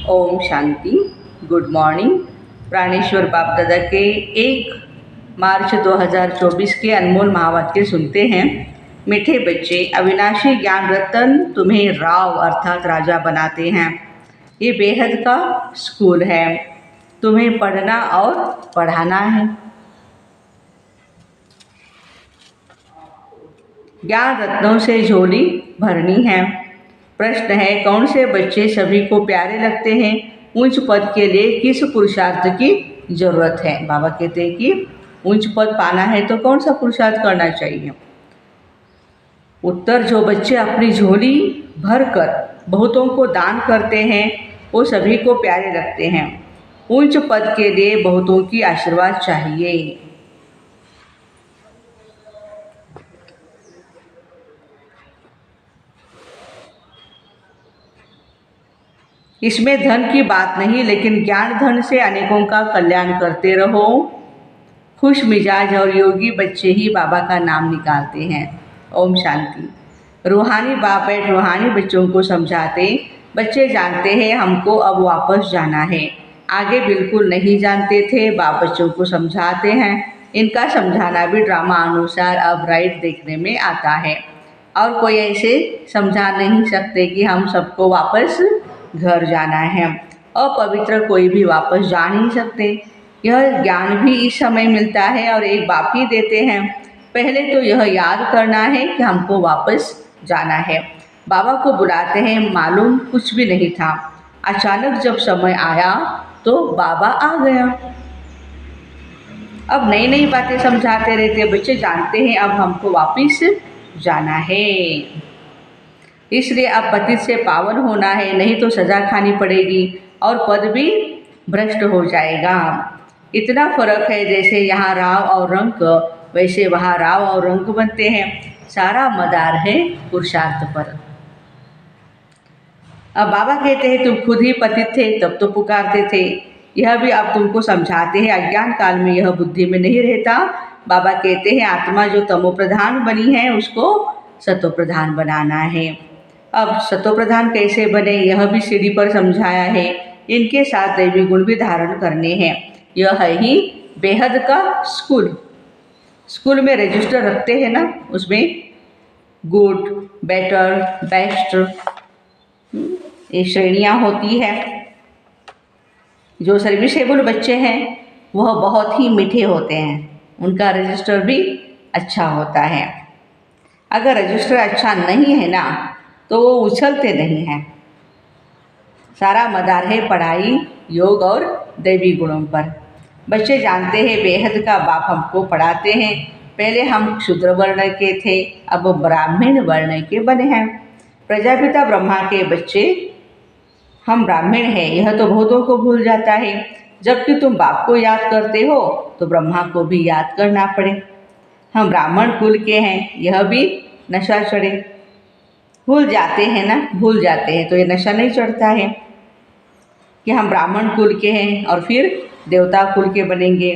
Om Shanti. Good morning. प्राणेश्वर बाप दादा के 1 मार्च 2024 के अनमोल महावाक्य सुनते हैं। मीठे बच्चे, अविनाशी ज्ञान रतन तुम्हें राव अर्थात राजा बनाते हैं। ये बेहद का स्कूल है, तुम्हें पढ़ना और पढ़ाना है। ज्ञान रत्नों से झोली भरनी है। प्रश्न है, कौन से बच्चे सभी को प्यारे लगते हैं? उच्च पद के लिए किस पुरुषार्थ की जरूरत है? बाबा कहते हैं कि उच्च पद पाना है तो कौन सा पुरुषार्थ करना चाहिए? उत्तर, जो बच्चे अपनी झोली भरकर बहुतों को दान करते हैं वो सभी को प्यारे लगते हैं। उच्च पद के लिए बहुतों की आशीर्वाद चाहिए। इसमें धन की बात नहीं, लेकिन ज्ञान धन से अनेकों का कल्याण करते रहो। खुश मिजाज और योगी बच्चे ही बाबा का नाम निकालते हैं। ओम शांति। रूहानी बाप बैठ रूहानी बच्चों को समझाते। बच्चे जानते हैं हमको अब वापस जाना है। आगे बिल्कुल नहीं जानते थे, बाप बच्चों को समझाते हैं। इनका समझाना भी ड्रामा अनुसार अब राइट देखने में आता है। और कोई ऐसे समझा नहीं सकते कि हम सबको वापस घर जाना है। अपवित्र कोई भी वापस जा नहीं सकते। यह ज्ञान भी इस समय मिलता है और एक बाप ही देते हैं। पहले तो यह याद करना है कि हमको वापस जाना है। बाबा को बुलाते हैं, मालूम कुछ भी नहीं था। अचानक जब समय आया तो बाबा आ गया। अब नई नई बातें समझाते रहते। बच्चे जानते हैं अब हमको वापस जाना है, इसलिए अब पतित से पावन होना है, नहीं तो सजा खानी पड़ेगी और पद भी भ्रष्ट हो जाएगा। इतना फर्क है, जैसे यहाँ राव और रंक वैसे वहाँ राव और रंक बनते हैं। सारा मदार है पुरुषार्थ पर। अब बाबा कहते हैं तुम खुद ही पतित थे तब तो पुकारते थे। यह भी अब तुमको समझाते हैं। अज्ञान काल में यह बुद्धि में नहीं रहता। बाबा कहते हैं आत्मा जो तमो प्रधान बनी है उसको सतो प्रधान बनाना है। अब सतो प्रधान कैसे बने यह भी सीढ़ी पर समझाया है। इनके साथ दैवी गुण भी धारण करने हैं। यह है ही बेहद का स्कूल। स्कूल में रजिस्टर रखते हैं ना, उसमें गुड, बेटर, बेस्ट ये श्रेणियाँ होती है। जो सर्विसेबल बच्चे हैं वह बहुत ही मीठे होते हैं, उनका रजिस्टर भी अच्छा होता है। अगर रजिस्टर अच्छा नहीं है ना तो वो उछलते नहीं हैं। सारा मदार है पढ़ाई, योग और दैवी गुणों पर। बच्चे जानते हैं बेहद का बाप हमको पढ़ाते हैं। पहले हम शूद्र वर्ण के थे, अब ब्राह्मण वर्ण के बने हैं। प्रजापिता ब्रह्मा के बच्चे हम ब्राह्मण हैं, यह तो बहुतों को भूल जाता है। जबकि तुम बाप को याद करते हो तो ब्रह्मा को भी याद करना पड़े। हम ब्राह्मण कुल के हैं, यह भी नशा चढ़े। भूल जाते हैं ना, भूल जाते हैं तो ये नशा नहीं चढ़ता है कि हम ब्राह्मण कुल के हैं और फिर देवता कुल के बनेंगे।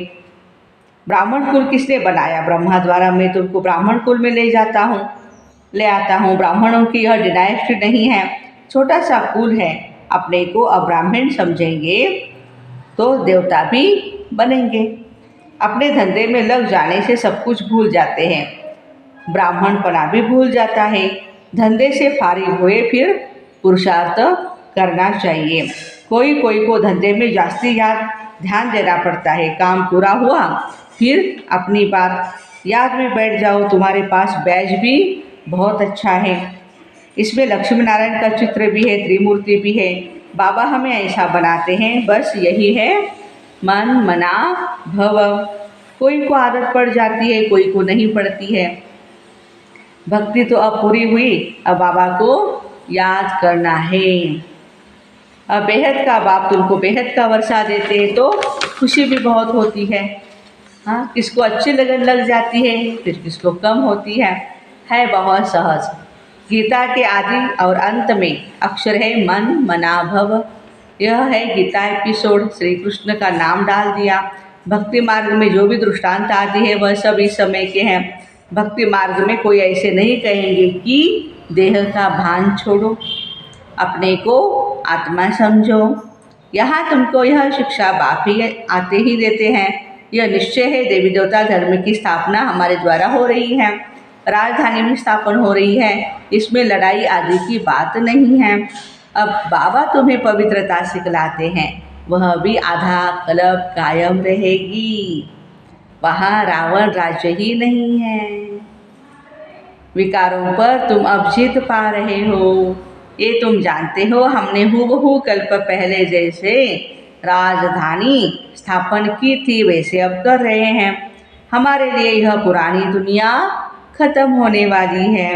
ब्राह्मण कुल किसने बनाया? ब्रह्मा द्वारा। मैं तुमको ब्राह्मण कुल में ले आता हूँ। ब्राह्मणों की यह डिनाइस्टी नहीं है, छोटा सा कुल है। अपने को अब्राह्मण समझेंगे तो देवता भी बनेंगे। अपने धंधे में लग जाने से सब कुछ भूल जाते हैं। ब्राह्मणपना भी भूल जाता है। धंधे से फारिग हुए फिर पुरुषार्थ करना चाहिए। कोई को धंधे में जास्ती ध्यान देना पड़ता है। काम पूरा हुआ फिर अपनी बात याद में बैठ जाओ। तुम्हारे पास बैज भी बहुत अच्छा है, इसमें लक्ष्मी नारायण का चित्र भी है, त्रिमूर्ति भी है। बाबा हमें ऐसा बनाते हैं, बस यही है मन मना भव। कोई को आदत पड़ जाती है, कोई को नहीं पड़ती है। भक्ति तो अब पूरी हुई, अब बाबा को याद करना है। अब बेहद का बाप तुमको बेहद का वर्षा देते हैं तो खुशी भी बहुत होती है। हाँ, किसको अच्छी लगन लग जाती है, फिर किसको कम होती है बहुत सहज। गीता के आदि और अंत में अक्षर है मन मना भव। यह है गीता एपिसोड। श्री कृष्ण का नाम डाल दिया। भक्ति मार्ग में जो भी दृष्टांत आदि है वह सब इस समय के हैं। भक्ति मार्ग में कोई ऐसे नहीं कहेंगे कि देह का भान छोड़ो, अपने को आत्मा समझो, यहाँ तुमको यह शिक्षा बाप ही आते ही देते हैं। यह निश्चय है देवी देवता धर्म की स्थापना हमारे द्वारा हो रही है, राजधानी में स्थापन हो रही है, इसमें लड़ाई आदि की बात नहीं है। अब बाबा तुम्हें पवित्रता सिखलाते हैं, वह भी आधा कल्प कायम रहेगी। वहाँ रावण राज्य ही नहीं है। विकारों पर तुम अब जीत पा रहे हो, ये तुम जानते हो। हमने हूबहू कल्प पहले जैसे राजधानी स्थापन की थी वैसे अब कर रहे हैं। हमारे लिए यह पुरानी दुनिया खत्म होने वाली है।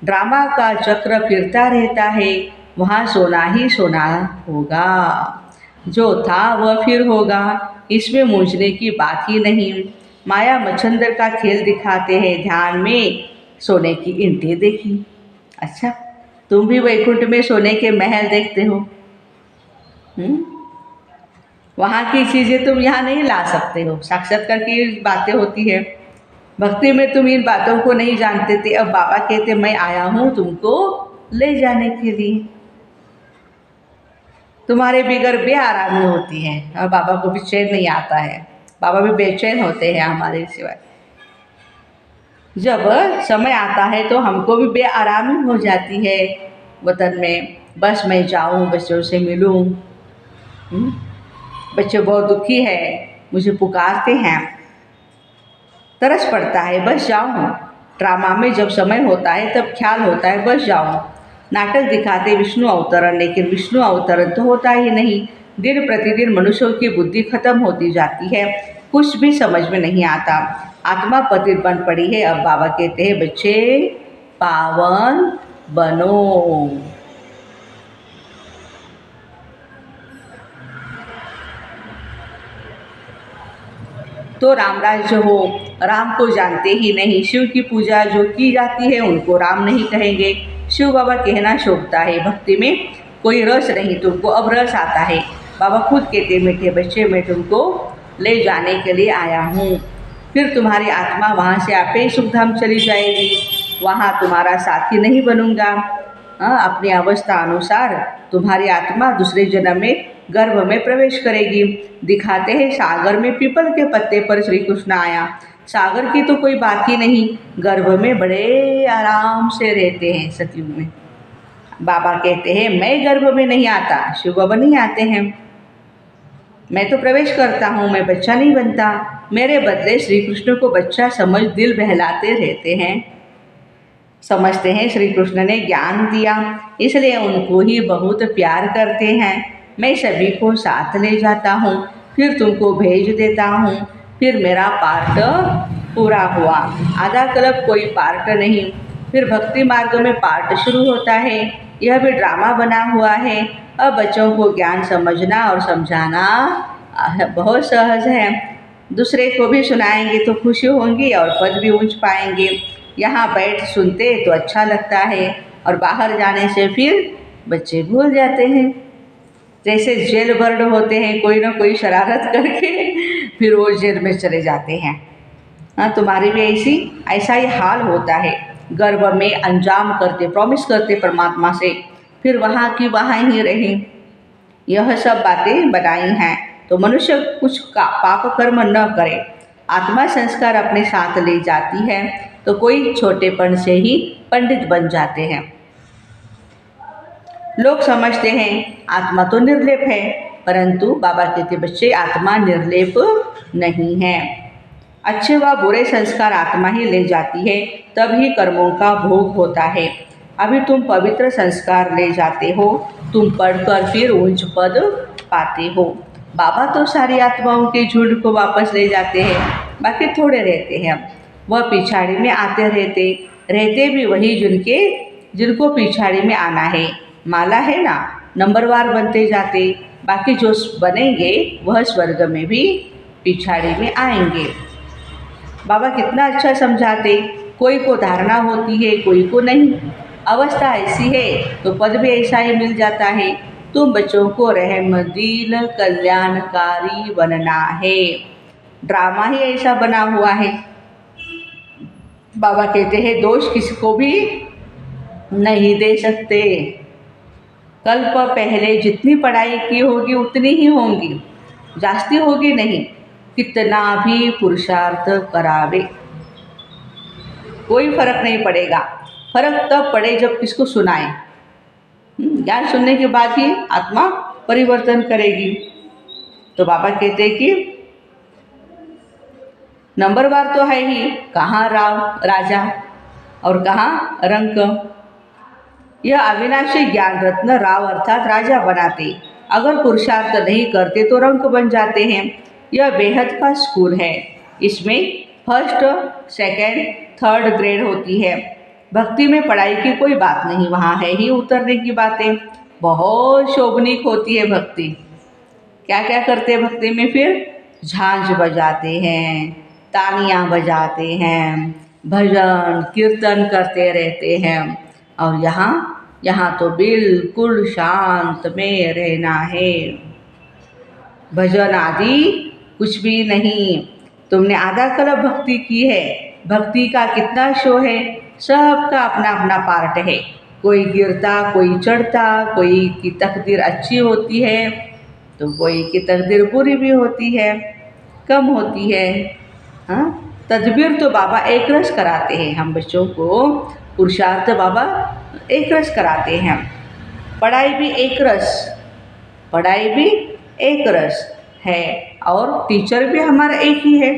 ड्रामा का चक्र फिरता रहता है, वहाँ सोना ही सोना होगा। जो था वह फिर होगा, इसमें मूंझने की बात ही नहीं। माया मच्छंदर का खेल दिखाते हैं, ध्यान में सोने की ईंटें देखी। अच्छा, तुम भी वैकुंठ में सोने के महल देखते हो। वहाँ की चीज़ें तुम यहाँ नहीं ला सकते हो। साक्षात्कार की बातें होती है, भक्ति में तुम इन बातों को नहीं जानते थे। अब बाबा कहते मैं आया हूँ तुमको ले जाने के लिए। तुम्हारे बिगर बेआरामी होती है और बाबा को भी चैन नहीं आता है। बाबा भी बेचैन होते हैं हमारे सिवाय। जब समय आता है तो हमको भी बेआरामी हो जाती है वतन में। बस मैं जाऊँ, बच्चों से मिलूँ। बच्चे बहुत दुखी है, मुझे पुकारते हैं, तरस पड़ता है बस जाऊँ। ड्रामा में जब समय होता है तब ख्याल होता है बस जाऊँ। नाटक दिखाते विष्णु अवतरण, लेकिन विष्णु अवतरण तो होता ही नहीं। दिन प्रतिदिन मनुष्यों की बुद्धि खत्म होती जाती है, कुछ भी समझ में नहीं आता। आत्मा पतित बन पड़ी है। अब बाबा कहते हैं बच्चे पावन बनो। तो राम राज्य हो, राम को जानते ही नहीं। शिव की पूजा जो की जाती है उनको राम नहीं कहेंगे। शिव बाबा कहना शोभता है, भक्ति में कोई रस नहीं, तुमको अब रस आता है। बाबा खुद कहते मीठे बच्चे मैं तुमको ले जाने के लिए आया हूँ। फिर तुम्हारी आत्मा वहाँ से आपे ही सुखधाम चली जाएगी, वहाँ तुम्हारा साथी नहीं बनूंगा। अपनी अवस्था अनुसार तुम्हारी आत्मा दूसरे जन्म में गर्भ में प्रवेश करेगी। दिखाते हैं सागर में पीपल के पत्ते पर श्री कृष्ण आया। सागर की तो कोई बात ही नहीं, गर्भ में बड़े आराम से रहते हैं सतयुग में। बाबा कहते हैं मैं गर्भ में नहीं आता, शिव बाबा नहीं आते हैं। मैं तो प्रवेश करता हूँ, मैं बच्चा नहीं बनता। मेरे बदले श्री कृष्ण को बच्चा समझ दिल बहलाते रहते हैं। समझते हैं श्री कृष्ण ने ज्ञान दिया, इसलिए उनको ही बहुत प्यार करते हैं। मैं सभी को साथ ले जाता हूँ, फिर तुमको भेज देता हूँ। फिर मेरा पार्ट पूरा हुआ। आधा कल्प कोई पार्ट नहीं। फिर भक्ति मार्ग में पार्ट शुरू होता है। यह भी ड्रामा बना हुआ है। अब बच्चों को ज्ञान समझना और समझाना बहुत सहज है। दूसरे को भी सुनाएंगे तो खुशी होंगी और पद भी ऊंच पाएंगे। यहाँ बैठ सुनते तो अच्छा लगता है और बाहर जाने से फिर बच्चे भूल जाते हैं। जैसे जेल बर्ड होते हैं, कोई ना कोई शरारत करके फिर वो जेल में चले जाते हैं। हाँ, तुम्हारी भी ऐसा ही हाल होता है। गर्भ में अंजाम करते, प्रॉमिस करते परमात्मा से, फिर वहाँ की वहाँ ही रहें। यह सब बातें बनाई हैं तो मनुष्य कुछ पाप कर्म न करे। आत्मा संस्कार अपने साथ ले जाती है तो कोई छोटेपन से ही पंडित बन जाते हैं। लोग समझते हैं आत्मा तो निर्लेप है, परंतु बाबा कहते बच्चे आत्मा निर्लेप नहीं है। अच्छे व बुरे संस्कार आत्मा ही ले जाती है, तभी कर्मों का भोग होता है। अभी तुम पवित्र संस्कार ले जाते हो, तुम पढ़कर फिर उच्च पद पाते हो। बाबा तो सारी आत्माओं के झुंड को वापस ले जाते हैं, बाकी थोड़े रहते हैं। वह पिछाड़ी में आते रहते भी वही जिनको पिछाड़ी में आना है। माला है ना, नंबरवार बनते जाते, बाकी जो बनेंगे वह स्वर्ग में भी पिछाड़ी में आएंगे। बाबा कितना अच्छा समझाते। कोई को धारणा होती है, कोई को नहीं। अवस्था ऐसी है तो पद भी ऐसा ही मिल जाता है। तुम बच्चों को रहमदिल कल्याणकारी बनना है। ड्रामा ही ऐसा बना हुआ है। बाबा कहते हैं दोष किसी को भी नहीं दे सकते। कल्प पहले जितनी पढ़ाई की होगी उतनी ही होंगी, जास्ती होगी नहीं। कितना भी पुरुषार्थ करावे कोई फर्क नहीं पड़ेगा। फर्क तब पड़े जब किसको सुनाए। ज्ञान सुनने के बाद ही आत्मा परिवर्तन करेगी। तो बाबा कहते हैं कि नंबरवार तो है ही, कहाँ राव राजा और कहाँ रंक। यह अविनाशी ज्ञान रत्न राव अर्थात राजा बनाते, अगर पुरुषार्थ नहीं करते तो रंक बन जाते हैं। यह बेहद का स्कूल है, इसमें फर्स्ट सेकंड थर्ड ग्रेड होती है। भक्ति में पढ़ाई की कोई बात नहीं, वहाँ है ही उतरने की बातें। बहुत शोभनीक होती है भक्ति। क्या क्या करते हैं भक्ति में फिर? झांझ बजाते हैं, तालियां बजाते हैं, भजन कीर्तन करते रहते हैं। और यहाँ तो बिल्कुल शांत में रहना है। भजन आदि कुछ भी नहीं। तुमने आधा कल्प भक्ति की है, भक्ति का कितना शो है, सबका अपना अपना पार्ट है। कोई गिरता, कोई चढ़ता, कोई की तकदीर अच्छी होती है तो कोई की तकदीर बुरी भी होती है, कम होती है। हाँ, तदबीर तो बाबा एक रस कराते हैं हम बच्चों को, पुरुषार्थ बाबा एक रस कराते हैं। पढ़ाई भी एक रस, पढ़ाई भी एक रस है और टीचर भी हमारा एक ही है।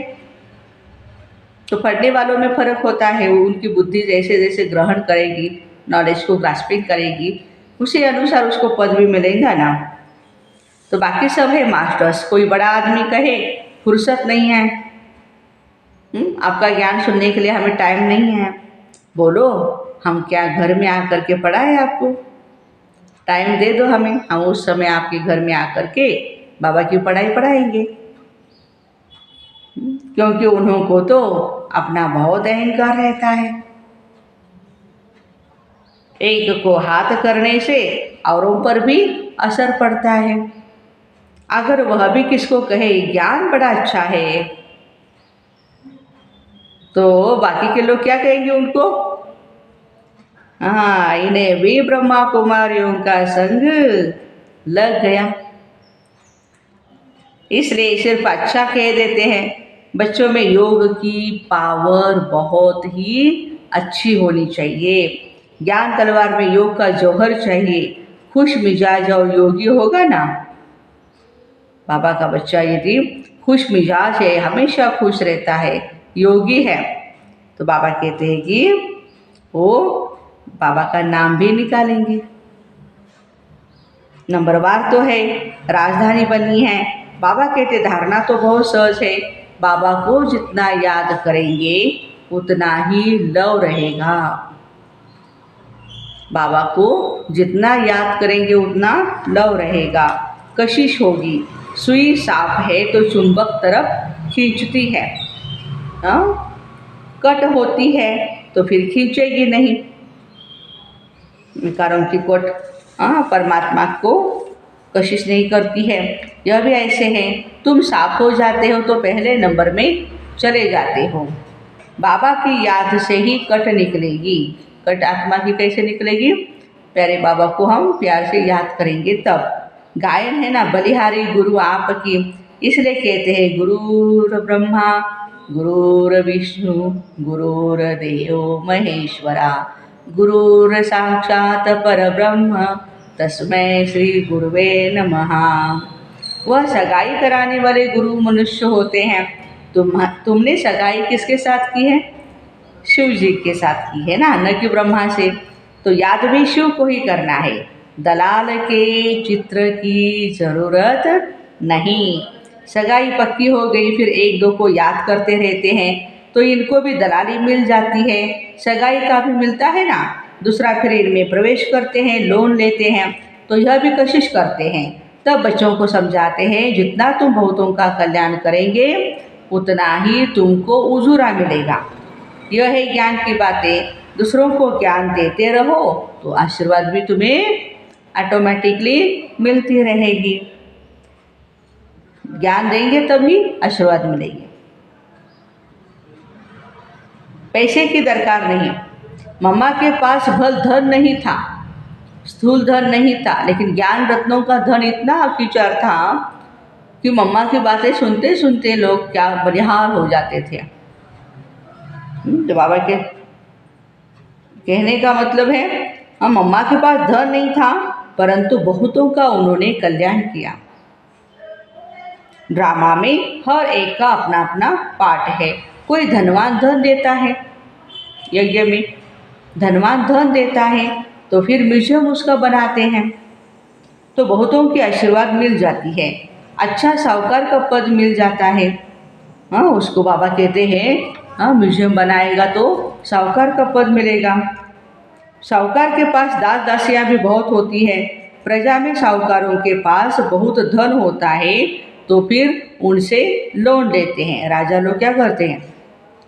तो पढ़ने वालों में फ़र्क होता है, वो उनकी बुद्धि जैसे जैसे ग्रहण करेगी, नॉलेज को ग्रास्पिंग करेगी, उसी अनुसार उसको पद भी मिलेगा ना। तो बाकी सब है मास्टर्स। कोई बड़ा आदमी कहे फुर्सत नहीं है, आपका ज्ञान सुनने के लिए हमें टाइम नहीं है, बोलो हम क्या घर में आकर के पढ़ाएं आपको, टाइम दे दो हमें, हम उस समय आपके घर में आकर के बाबा की पढ़ाई पढ़ाएंगे। क्योंकि उन्हों को तो अपना बहुत अहंकार रहता है। एक को हाथ करने से औरों पर भी असर पड़ता है। अगर वह भी किसको कहे ज्ञान बड़ा अच्छा है तो बाकी के लोग क्या कहेंगे उनको? हाँ, इन्हें भी ब्रह्मा कुमारियों का संग लग गया। इसलिए सिर्फ अच्छा कह देते हैं। बच्चों में योग की पावर बहुत ही अच्छी होनी चाहिए। ज्ञान तलवार में योग का जौहर चाहिए। खुश मिजाज और योगी होगा ना, बाबा का बच्चा यदि खुश मिजाज है, हमेशा खुश रहता है, योगी है, तो बाबा कहते हैं कि वो बाबा का नाम भी निकालेंगे। नंबरवार तो है, राजधानी बनी है। बाबा कहते धारणा तो बहुत सहज है, बाबा को जितना याद करेंगे उतना ही लव रहेगा। बाबा को जितना याद करेंगे उतना लव रहेगा। कशिश होगी, सुई साफ है तो चुंबक तरफ खींचती है, कट होती है तो फिर खींचेगी नहीं, कारण की कोट परमात्मा को कशिश नहीं करती है। यह भी ऐसे है, तुम साफ हो जाते हो तो पहले नंबर में चले जाते हो। बाबा की याद से ही कट निकलेगी। कट आत्मा की कैसे निकलेगी? प्यारे बाबा को हम प्यार से याद करेंगे तब। गायन है ना, बलिहारी गुरु आपकी, इसलिए कहते हैं गुरुर ब्रह्मा गुरुर विष्णु गुरुर्देव महेश्वरा गुरुर साक्षात परब्रह्म तस्मै श्री गुरुवे नमः। वह सगाई कराने वाले गुरु मनुष्य होते हैं। तुमने सगाई किसके साथ की है? शिव जी के साथ की है ना, न कि ब्रह्मा से। तो याद भी शिव को ही करना है, दलाल के चित्र की जरूरत नहीं। सगाई पक्की हो गई, फिर एक दो को याद करते रहते हैं तो इनको भी दलाली मिल जाती है, सगाई का भी मिलता है ना। दूसरा फिर इनमें प्रवेश करते हैं, लोन लेते हैं, तो यह भी कोशिश करते हैं। तब बच्चों को समझाते हैं जितना तुम बहुतों का कल्याण करेंगे उतना ही तुमको उजूरा मिलेगा। यह है ज्ञान की बातें। दूसरों को ज्ञान देते रहो तो आशीर्वाद भी तुम्हें ऑटोमेटिकली मिलती रहेगी। ज्ञान देंगे तभी आशीर्वाद मिलेगी। पैसे की दरकार नहीं। मम्मा के पास भल धन नहीं था, स्थूल धन नहीं था, लेकिन ज्ञान रत्नों का धन इतना विचार था कि मम्मा की बातें सुनते सुनते लोग क्या बलिहार हो जाते थे। तो बाबा के कहने का मतलब है, हम मम्मा के पास धन नहीं था, परंतु बहुतों का उन्होंने कल्याण किया। ड्रामा में हर एक का अपना अपना पार्ट है। कोई धनवान धन देता है, यज्ञ में धनवान धन देता है तो फिर म्यूजियम उसका बनाते हैं, तो बहुतों की आशीर्वाद मिल जाती है। अच्छा साहूकार का पद मिल जाता है, हाँ उसको बाबा कहते हैं, हाँ म्यूजियम बनाएगा तो साहूकार का पद मिलेगा। साहूकार के पास दास दासियाँ भी बहुत होती है। प्रजा में साहूकारों के पास बहुत धन होता है तो फिर उनसे लोन लेते हैं। राजा लोग क्या करते हैं,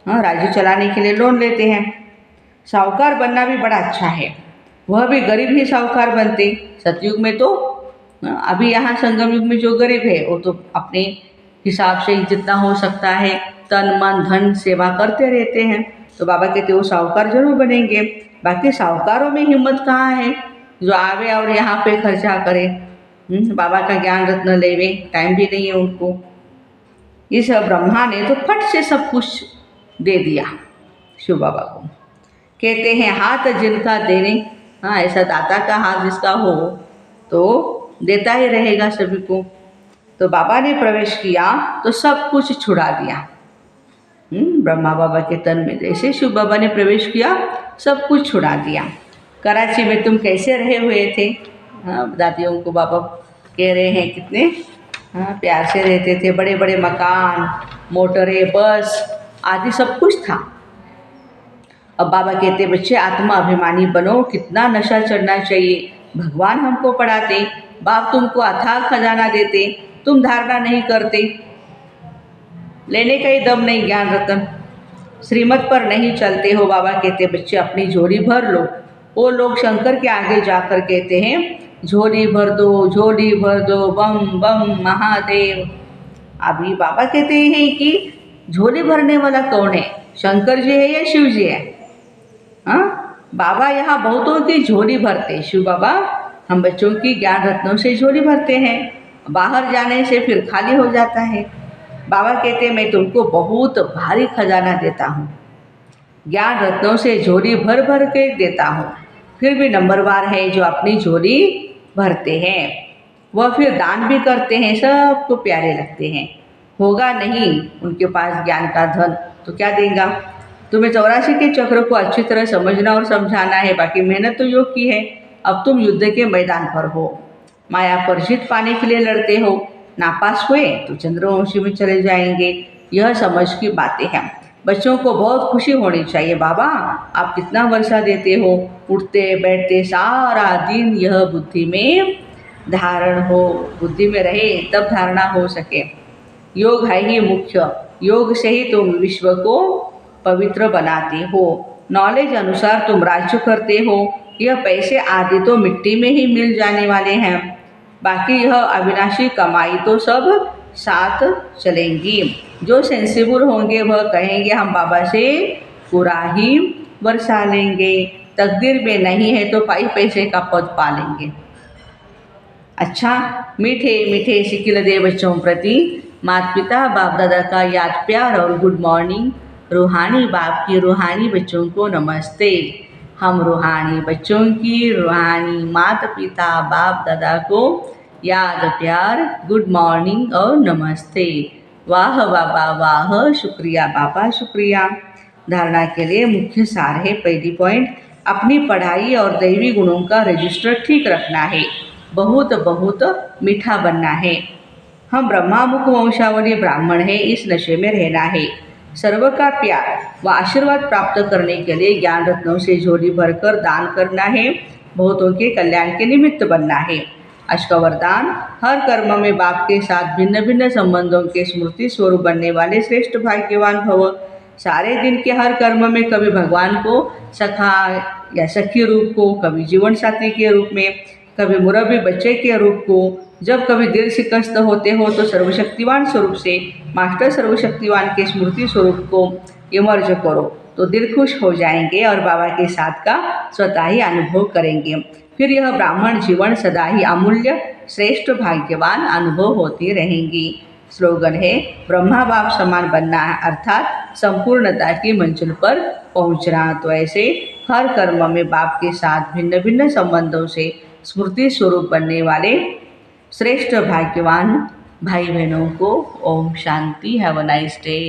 हाँ राज्य चलाने के लिए लोन लेते हैं। साहूकार बनना भी बड़ा अच्छा है, वह भी गरीब ही साहूकार बनते। सतयुग में तो अभी यहाँ संगम युग में जो गरीब है वो तो अपने हिसाब से जितना हो सकता है तन मन धन सेवा करते रहते हैं, तो बाबा कहते वो साहूकार जरूर बनेंगे। बाकी साहूकारों में हिम्मत कहाँ है जो आवे और यहाँ पे खर्चा करे, बाबा का ज्ञान रत्न लेवे, टाइम भी नहीं है उनको। इस ब्रह्मा ने तो फट से सब कुछ दे दिया शिव बाबा को। कहते हैं हाथ जिनका देने, हाँ ऐसा दाता का हाथ जिसका हो तो देता ही रहेगा सभी को। तो बाबा ने प्रवेश किया तो सब कुछ छुड़ा दिया। ब्रह्मा बाबा के तन में जैसे शिव बाबा ने प्रवेश किया सब कुछ छुड़ा दिया। कराची में तुम कैसे रहे हुए थे, हाँ दादियों को बाबा कह रहे हैं कितने हाँ प्यार से रहते थे। बड़े बड़े मकान, मोटरें, बस आदि सब कुछ था। अब बाबा कहते बच्चे आत्मा अभिमानी बनो, कितना नशा चढ़ना चाहिए। भगवान हमको पढ़ाते, बाप तुमको अथाह खजाना देते, तुम धारणा नहीं करते, लेने का ही दम नहीं ज्ञान रतन, श्रीमत पर नहीं चलते हो। बाबा कहते बच्चे अपनी झोली भर लो। वो लोग शंकर के आगे जाकर कहते हैं झोली भर दो, झोली भर दो, बम बम महादेव। अभी बाबा कहते हैं कि झोली भरने वाला कौन है, शंकर जी है या शिव जी है? हाँ बाबा यहाँ बहुतों की झोली भरते। शिव बाबा हम बच्चों की ज्ञान रत्नों से झोली भरते हैं, बाहर जाने से फिर खाली हो जाता है। बाबा कहते मैं तुमको बहुत भारी खजाना देता हूँ, ज्ञान रत्नों से झोली भर भर के देता हूँ। फिर भी नंबरवार है जो अपनी झोली भरते हैं, वह फिर दान भी करते हैं, सबको प्यारे लगते हैं। होगा नहीं उनके पास ज्ञान का धन तो क्या देगा। तुम्हें 84 के चक्र को अच्छी तरह समझना और समझाना है, बाकी मेहनत तो योग की है। अब तुम युद्ध के मैदान पर हो, माया पर जीत पाने के लिए लड़ते हो। नापास हुए तो चंद्रवंशी में चले जाएंगे, यह समझ की बातें हैं। बच्चों को बहुत खुशी होनी चाहिए, बाबा आप कितना वर्षा देते हो, उठते बैठते सारा दिन यह बुद्धि में धारण हो, बुद्धि में रहे तब धारणा हो सके। योग है ही मुख्य, योग से ही तुम विश्व को पवित्र बनाते हो। नॉलेज अनुसार तुम राज्य करते हो। यह पैसे आदि तो मिट्टी में ही मिल जाने वाले हैं, बाकी यह अविनाशी कमाई तो सब साथ चलेंगी। जो सेंसिबल होंगे वह कहेंगे हम बाबा से पूरा ही वर्षा लेंगे, तकदीर में नहीं है तो पैसे का पद पालेंगे। अच्छा मीठे मीठे सिकिल दे बच्चों प्रति माता पिता बाप दादा का याद प्यार और गुड मॉर्निंग। रूहानी बाप की रूहानी बच्चों को नमस्ते। हम रूहानी बच्चों की रूहानी माता पिता बाप दादा को याद प्यार गुड मॉर्निंग और नमस्ते। वाह बाबा वाह, शुक्रिया बाबा शुक्रिया। धारणा के लिए मुख्य सार है, पहली पॉइंट अपनी पढ़ाई और दैवी गुणों का रजिस्टर ठीक रखना है, बहुत बहुत मीठा बनना है। हम ब्रह्मामुख वंशावली ब्राह्मण है, इस नशे में रहना है। सर्व का प्यार व आशीर्वाद प्राप्त करने के लिए ज्ञान रत्नों से झोली भरकर दान करना है, बहुतों के कल्याण के निमित्त बनना है। अष्टवरदान हर कर्म में बाप के साथ भिन्न भिन्न संबंधों के स्मृति स्वरूप बनने वाले श्रेष्ठ भाग्यवान भव। सारे दिन के हर कर्म में कभी भगवान को सखा या सखी रूप को, कभी जीवन साथी के रूप में, कभी मुरब्बी बच्चे के रूप को। जब कभी दिल शिकस्त होते हो तो सर्वशक्तिवान स्वरूप से मास्टर सर्वशक्तिवान के स्मृति स्वरूप को इमर्ज करो तो दिल खुश हो जाएंगे और बाबा के साथ का स्वतः ही अनुभव करेंगे। फिर यह ब्राह्मण जीवन सदा ही अमूल्य, श्रेष्ठ, भाग्यवान अनुभव होती रहेंगी। स्लोगन है, ब्रह्मा बाप समान बनना अर्थात संपूर्णता की मंजिल पर पहुंचना। तो ऐसे हर कर्म में बाप के साथ भिन्न भिन्न संबंधों से स्मृति स्वरूप बनने वाले श्रेष्ठ भाग्यवान भाई बहनों को ओम शांति। Have a nice day.